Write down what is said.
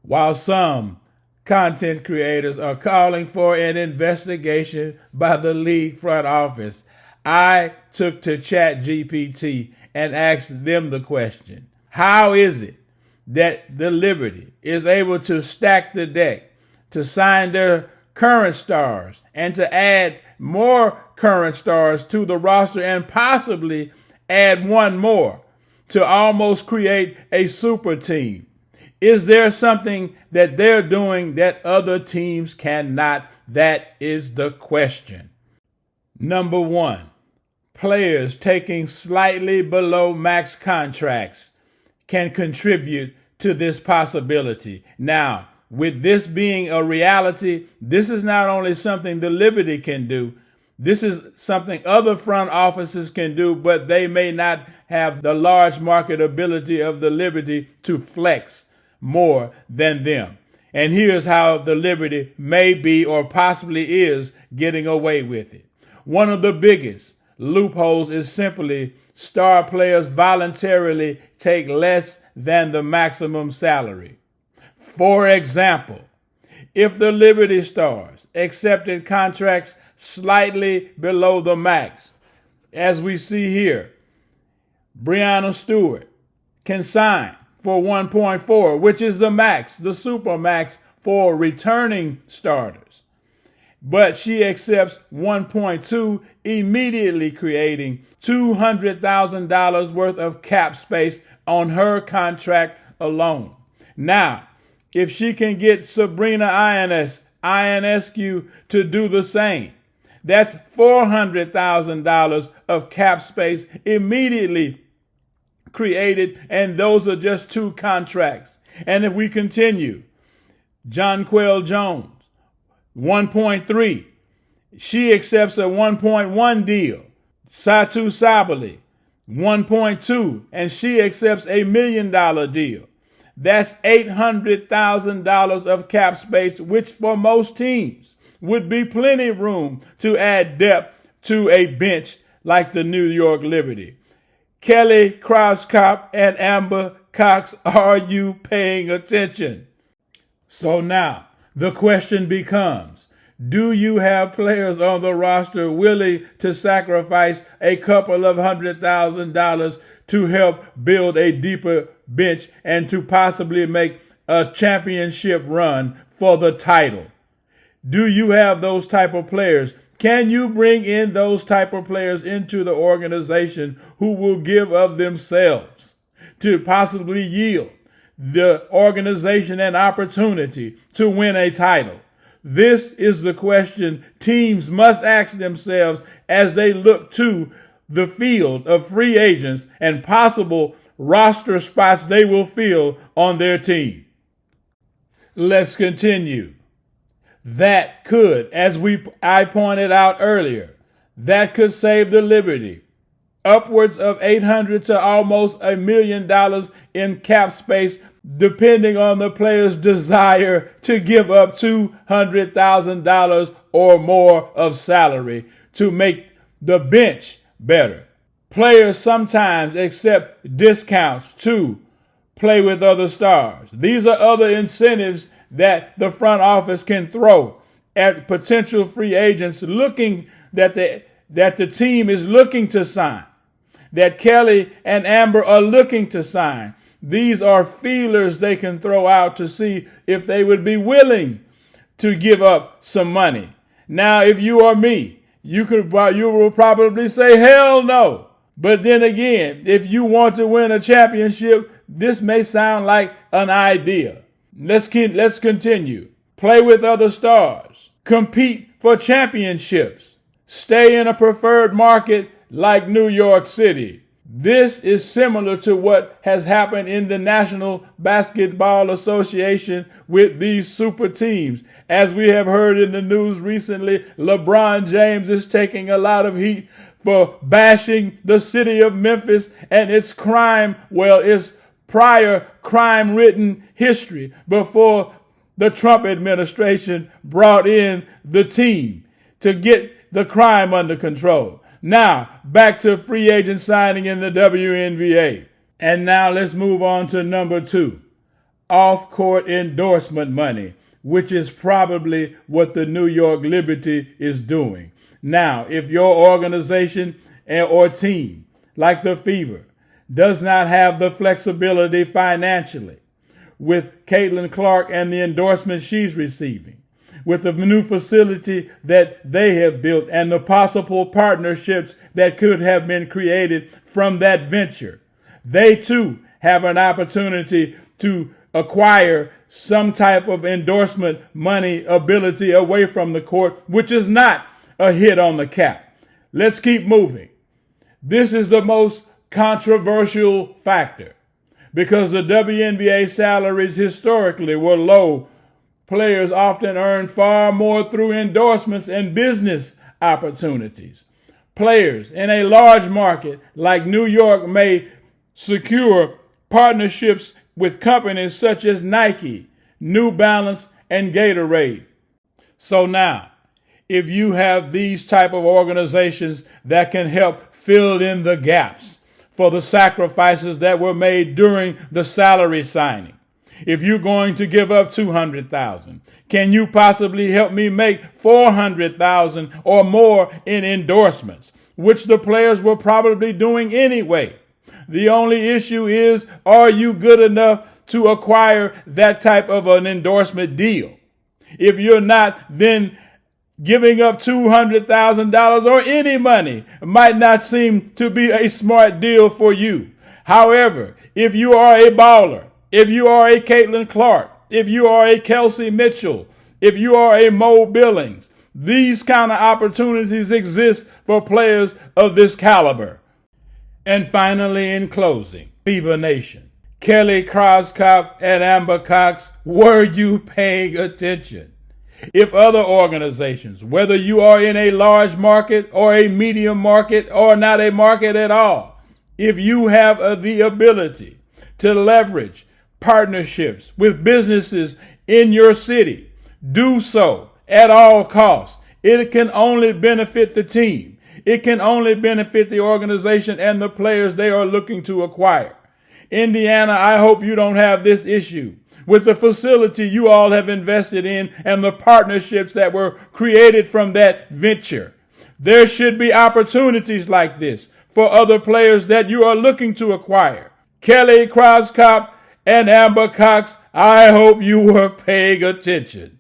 while some content creators are calling for an investigation by the league front office, I took to ChatGPT and asked them the question: how is it that the Liberty is able to stack the deck, to sign their current stars, and to add more current stars to the roster, and possibly add one more to almost create a super team? Is there something that they're doing that other teams cannot? That is the question. Number one, players taking slightly below max contracts can contribute to this possibility. Now, with this being a reality, this is not only something the Liberty can do, this is something other front offices can do, but they may not have the large marketability of the Liberty to flex more than them. And here's how the Liberty may be or possibly is getting away with it. One of the biggest loopholes is simply star players voluntarily take less than the maximum salary. For example, if the Liberty Stars accepted contracts slightly below the max, as we see here, Breanna Stewart can sign for 1.4, which is the max, the super max for returning starters. But she accepts 1.2, immediately creating $200,000 worth of cap space on her contract alone. Now, if she can get Sabrina Ionescu to do the same, that's $400,000 of cap space immediately created, and those are just two contracts. And if we continue, Jonquel Jones, 1.3. She accepts a 1.1 deal. Satu Sabali, 1.2, and she accepts $1 million deal. That's $800,000 of cap space, which for most teams would be plenty of room to add depth to a bench like the New York Liberty. Kelly Krauskopf and Amber Cox, are you paying attention? So now the question becomes, do you have players on the roster willing to sacrifice a couple of $100,000 to help build a deeper bench and to possibly make a championship run for the title? Do you have those type of players? Can you bring in those type of players into the organization who will give of themselves to possibly yield the organization an opportunity to win a title? This is the question teams must ask themselves as they look to the field of free agents and possible roster spots they will fill on their team. Let's continue. That could, as I pointed out earlier, that could save the Liberty upwards of $800,000 to almost $1 million in cap space, depending on the player's desire to give up $200,000 or more of salary to make the bench better. Players sometimes accept discounts to play with other stars. These are other incentives that the front office can throw at potential free agents looking that the team is looking to sign, that Kelly and Amber are looking to sign. These are feelers they can throw out to see if they would be willing to give up some money. Now, if you are me, you will probably say, hell no. But then again, if you want to win a championship, this may sound like an idea. Let's continue. Play with other stars. Compete for championships. Stay in a preferred market like New York City. This is similar to what has happened in the National Basketball Association with these super teams. As we have heard in the news recently, LeBron James is taking a lot of heat for bashing the city of Memphis and its prior crime-ridden history before the Trump administration brought in the team to get the crime under control. Now, back to free agent signing in the WNBA. And now let's move on to number 2. off-court endorsement money, which is probably what the New York Liberty is doing. Now, if your organization or team, like the Fever, does not have the flexibility financially with Caitlin Clark and the endorsement she's receiving, with the new facility that they have built and the possible partnerships that could have been created from that venture, they too have an opportunity to acquire some type of endorsement money ability away from the court, which is not a hit on the cap. Let's keep moving. This is the most controversial factor because the WNBA salaries historically were low. Players often earn far more through endorsements and business opportunities. Players in a large market like New York may secure partnerships with companies such as Nike, New Balance, and Gatorade. So now, if you have these type of organizations that can help fill in the gaps for the sacrifices that were made during the salary signing, if you're going to give up $200,000, can you possibly help me make $400,000 or more in endorsements, which the players were probably doing anyway? The only issue is, are you good enough to acquire that type of an endorsement deal? If you're not, then giving up $200,000 or any money might not seem to be a smart deal for you. However, if you are a baller, if you are a Caitlin Clark, if you are a Kelsey Mitchell, if you are a Mo Billings, these kind of opportunities exist for players of this caliber. And finally, in closing, Fever Nation, Kelly Crosskop and Amber Cox, were you paying attention? If other organizations, whether you are in a large market or a medium market or not a market at all, if you have the ability to leverage partnerships with businesses in your city, do so at all costs. It can only benefit the team. It can only benefit the organization and the players they are looking to acquire. Indiana, I hope you don't have this issue with the facility you all have invested in and the partnerships that were created from that venture. There should be opportunities like this for other players that you are looking to acquire. Kelly Crosskop and Amber Cox, I hope you were paying attention.